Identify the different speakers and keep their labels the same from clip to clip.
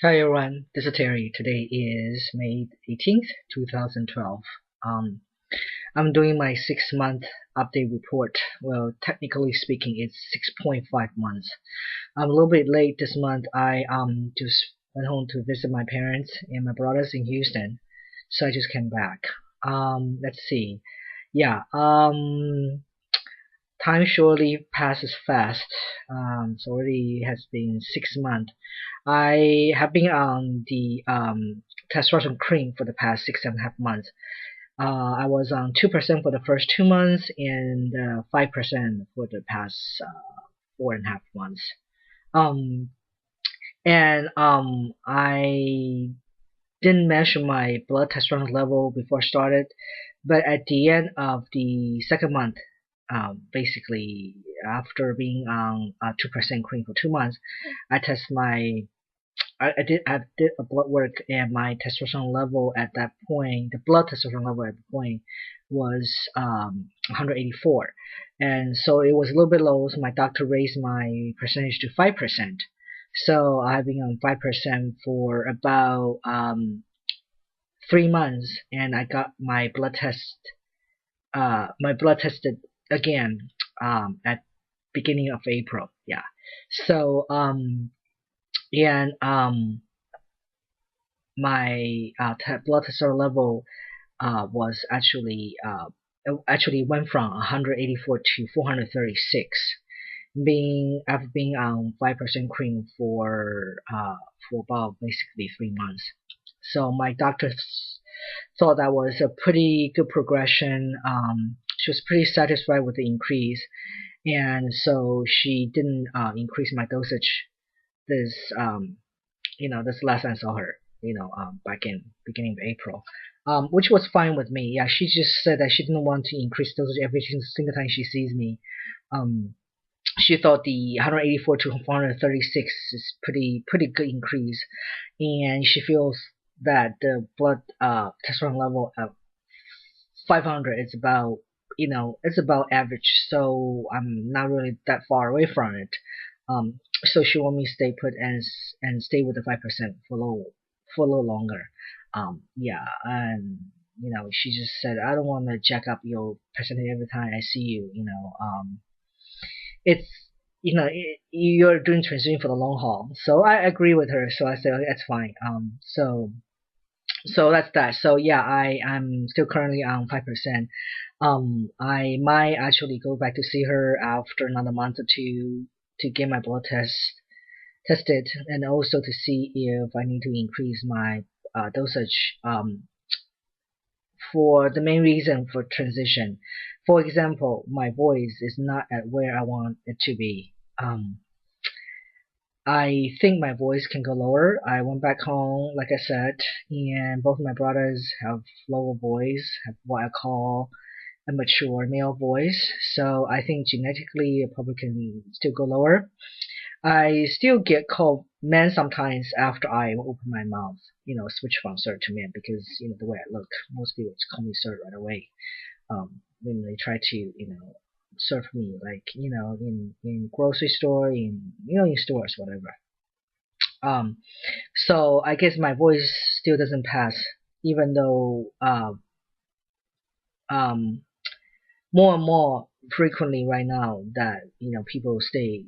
Speaker 1: Hi everyone, this is Terry. Today is May 18th, 2012. Um, I'm doing my 6 month update report. Well, technically speaking, it's 6.5 months. I'm a little bit late this month. I just went home to visit my parents and my brothers in Houston, so I just came back. Let's see. Yeah, time surely passes fast. It already has been 6 months. I have been on the testosterone cream for the past 6.5 months. I was on 2% for the first 2 months and 5% for the past 4.5 months. Um, and I didn't measure my blood testosterone level before I started, but at the end of the second month, basically after being on 2% cream for 2 months, I test my I did a blood work and my testosterone level at that point, the blood testosterone level at the point was 184, and so it was a little bit low. So my doctor raised my percentage to 5%. So I've been on 5% for about 3 months, and I got my blood tested again at beginning of April. Yeah. So and my blood testosterone level was actually went from 184 to 436. Being I've been on 5% cream for about basically 3 months. So my doctor thought that was a pretty good progression. She was pretty satisfied with the increase, and so she didn't increase my dosage this this last time I saw her, back in beginning of April, which was fine with me. Yeah, she just said that she didn't want to increase dosage every single time she sees me. Um, she thought the 184 to 436 is pretty good increase, and she feels that the blood testosterone level of 500 is about it's about average, so I'm not really that far away from it. So she want me to stay put and stay with the 5% for a little longer. Yeah, and she just said I don't want to jack up your percentage every time I see you. It's you're doing transition for the long haul, so I agree with her. So I said okay, that's fine. So that's that. So yeah, I'm still currently on 5%. I might actually go back to see her after another month or two to get my blood tested, and also to see if I need to increase my dosage. For the main reason for transition. For example, my voice is not at where I want it to be. I think my voice can go lower. I went back home, like I said, and both my brothers have lower voice, have what I call a mature male voice. So I think genetically it probably can still go lower. I still get called man sometimes after I open my mouth, switch from sir to man because the way I look. Most people just call me sir right away. When they try to serve me like in grocery store, in stores, whatever. Um, so I guess my voice still doesn't pass, even though um, more and more frequently right now that people stay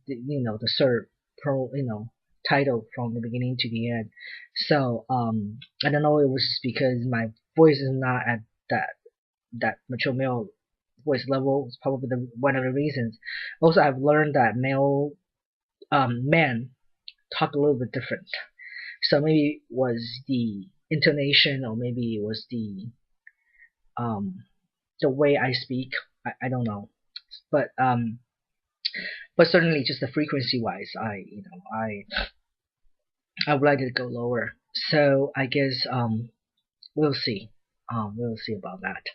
Speaker 1: the sir pro title from the beginning to the end. So I don't know, it was just because my voice is not at that mature male voice level. It's probably one of the reasons. Also, I've learned that men talk a little bit different. So maybe it was the intonation, or maybe it was um, the way I speak. I don't know, but certainly just the frequency wise, I would like it to go lower. So I guess we'll see. We'll see about that.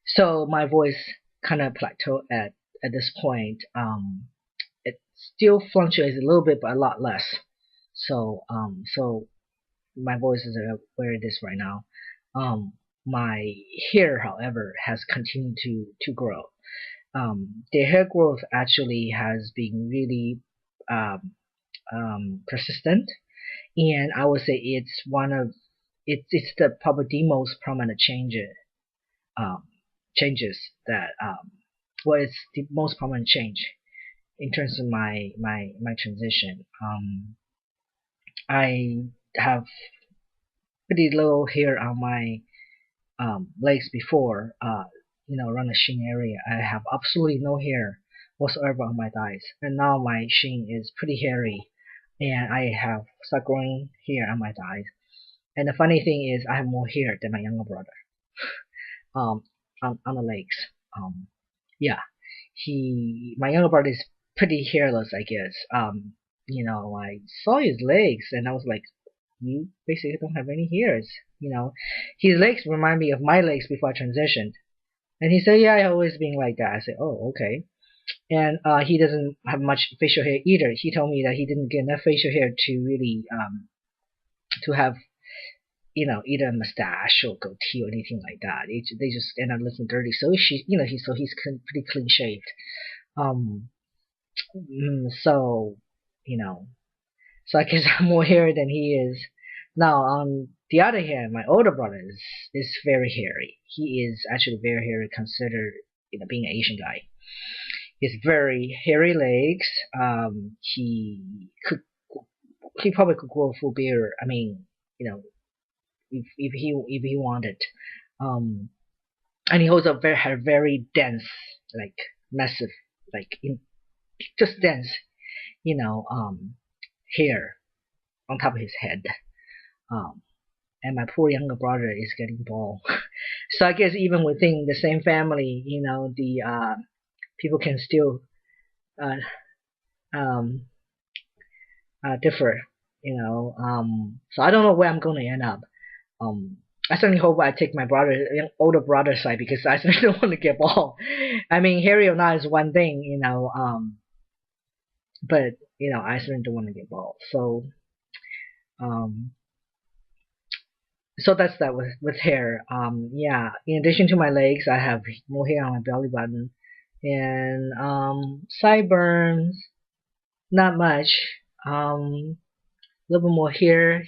Speaker 1: So my voice kind of plateaued at this point. It still fluctuates a little bit, but a lot less. So my voice is where it is right now. My hair, however, has continued to grow. The hair growth actually has been really um, persistent, and I would say it's one of it's the probably the most prominent um, changes that well, it's the most prominent change in terms of my transition. I have pretty little hair on my legs before, around the shin area. I have absolutely no hair whatsoever on my thighs, and now my shin is pretty hairy, and I have start growing hair on my thighs. And the funny thing is, I have more hair than my younger brother. Um, on the legs. Um, yeah, my younger brother is pretty hairless, I guess. I saw his legs, and I was like, you basically don't have any hairs. His legs remind me of my legs before I transitioned. And he said, yeah, I always been like that. I said, oh, okay. And he doesn't have much facial hair either. He told me that he didn't get enough facial hair to really to have either a mustache or goatee or anything like that. They just end up looking dirty. So he's pretty clean shaved. Um, so you know, so I guess I'm more hairy than he is. Now, on the other hand, my older brother is very hairy. He is actually very hairy, considered being an Asian guy. He's very hairy legs. He probably could grow a full beard. I mean, if he wanted. Um, and he also had a very dense, like massive, like just dense, you know, um, hair on top of his head. Um, and my poor younger brother is getting bald. So I guess even within the same family, the people can still uh, um, differ. So I don't know where I'm going to end up. Um, I certainly hope I take my older brother side, because I certainly don't want to get bald. I mean, hairy or not is one thing, but I certainly don't want to get bald. Um, so that's that with hair. Yeah. In addition to my legs, I have more hair on my belly button, and sideburns, not much. A little bit more here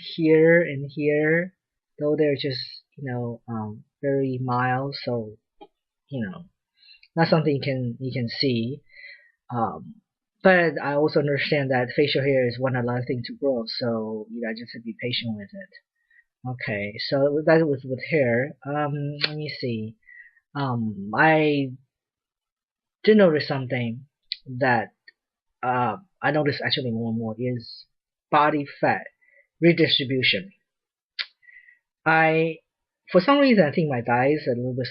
Speaker 1: and here, though they're just very mild. So not something you can see. Um, but I also understand that facial hair is one of the things to grow, so I just have to be patient with it. Okay, so that was with hair. Let me see. I did notice something that I notice actually more and more is body fat redistribution. I For some reason, I think my thigh is a little bit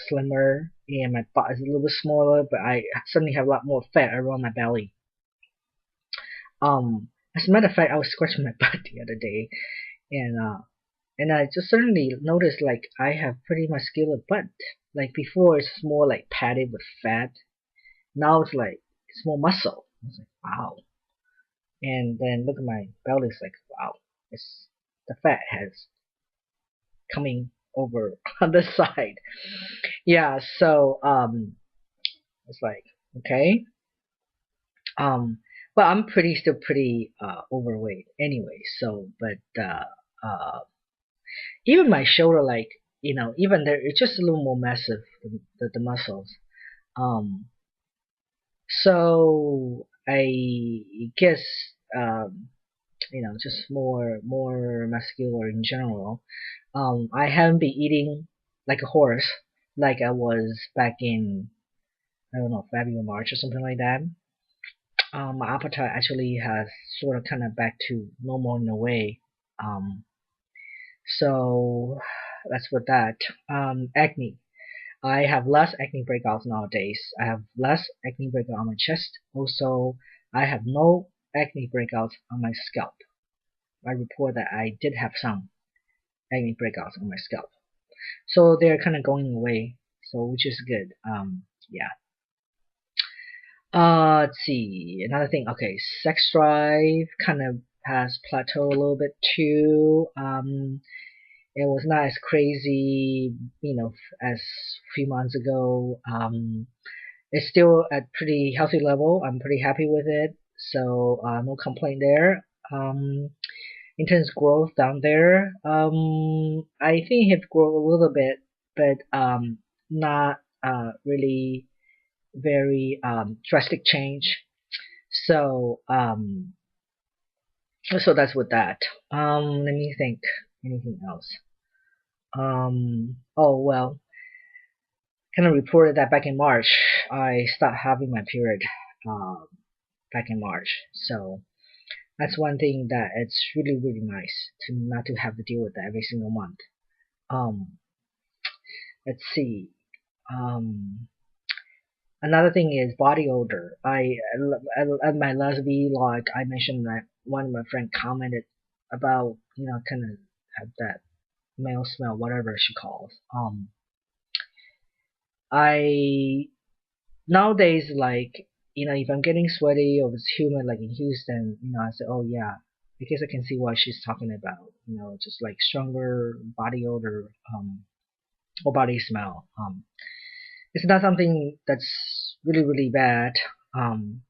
Speaker 1: slimmer, and my butt is a little bit smaller, but I suddenly have a lot more fat around my belly. As a matter of fact, I was scratching my butt the other day, and I just suddenly noticed, like, I have pretty muscular butt. Like before, it's more like padded with fat. Now it's more muscle. I was like, wow. And then look at my belly. It's like, wow. It's the fat has coming over on the side. Yeah. So it's like, okay. Um, but I'm still pretty overweight anyway. So, but even my shoulder, like, even there, it's just a little more massive, the muscles. Um, so I guess just more muscular in general. I haven't been eating like a horse like I was back in, I don't know, February, March or something like that. My appetite actually has sort of kind of back to normal in a way. Um, so that's with that. Acne. I have less acne breakouts nowadays. I have less acne breakout on my chest. Also, I have no acne breakouts on my scalp. I report that I did have some acne breakouts on my scalp. So they're kind of going away, so which is good. Yeah. Let's see. Another thing. Okay, sex drive kind of has plateaued a little bit too. It was not as crazy, as a few months ago. It's still at pretty healthy level. I'm pretty happy with it. so no complaint there. In terms of growth down there, I think it grown a little bit, but not really very drastic change. So so that's with that. Let me think. Anything else? Oh well, kind of reported that back in March I stopped having my period. Um, back in March, so that's one thing that it's really nice to not to have to deal with that every single month. Um, let's see. Um, Another thing is body odor. At my last vlog, I mentioned that one of my friends commented about kind of have that male smell, whatever she calls. I nowadays like if I'm getting sweaty or it's humid like in Houston, I say oh yeah, because I can see what she's talking about. Just like stronger body odor or body smell. It's not something that's really bad. Um,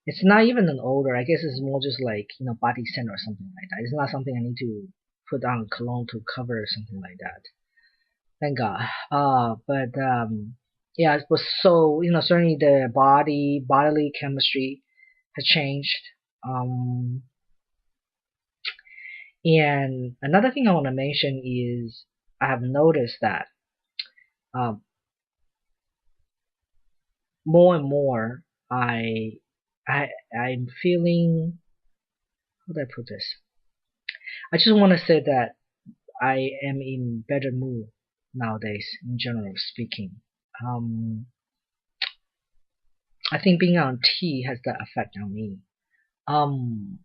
Speaker 1: it's not even an odor. I guess it's more just like body scent or something like that. It's not something I need to put on cologne to cover or something like that. Thank God. But yeah, but so certainly the bodily chemistry has changed. Um, and another thing I want to mention is I have noticed that um, more and more I I'm feeling, how do I put this? I just want to say that I am in better mood nowadays, in general speaking. Um, I think being on tea has that effect on me. Um,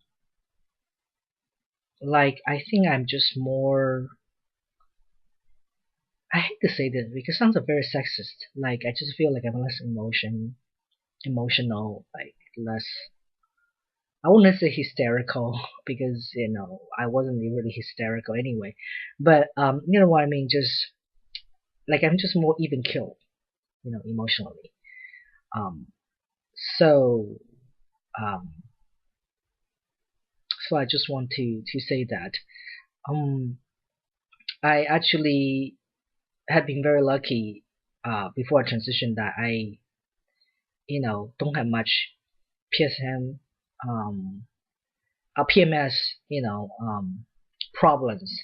Speaker 1: like I think I'm just more. I hate to say this because it sounds very sexist. Like I just feel like I'm less emotional, like less. I wouldn't say hysterical because I wasn't really hysterical anyway, but you know what I mean. Just like I'm just more even killed, emotionally. Um, so um, so I just want to say that um, I actually had been very lucky before I transitioned that I don't have much PSM PMS problems,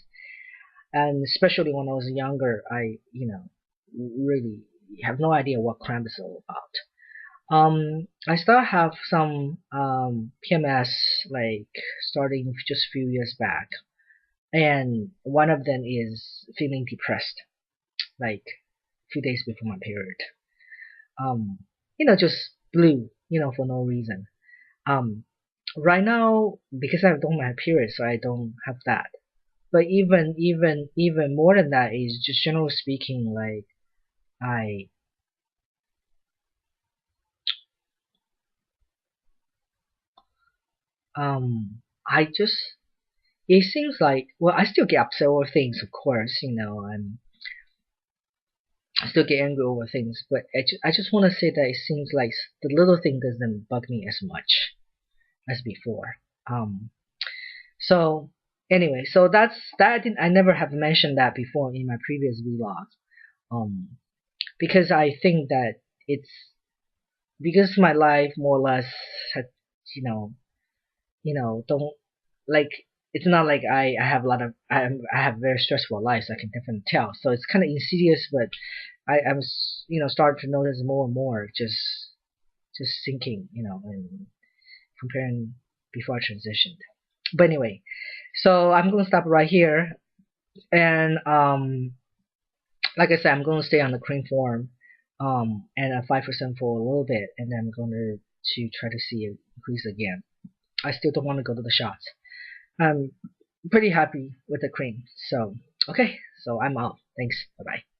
Speaker 1: and especially when I was younger I really have no idea what cramp is all about. I still have some PMS like starting just a few years back, and one of them is feeling depressed like a few days before my period. Um, just blue, for no reason. Um, right now because I don't have period, so I don't have that. But even more than that is just generally speaking, like I I just it seems like well I still get upset over things, of course, I still get angry over things, but I just want to say that it seems like the little thing doesn't bug me as much as before. Um, so anyway, so that's that. I never have mentioned that before in my previous vlogs. Um, because I think that it's because my life more or less had, you know, don't like it's not like I have a lot of I have a very stressful life, so I can definitely tell. So it's kind of insidious, but I'm starting to notice more and more, just thinking, and comparing before I transitioned. But anyway, so I'm gonna stop right here, and like I said, I'm gonna stay on the cream form, and at 5% for a little bit, and then I'm going to try to see it increase again. I still don't want to go to the shots. I'm pretty happy with the cream. So okay, so I'm out. Thanks. Bye bye.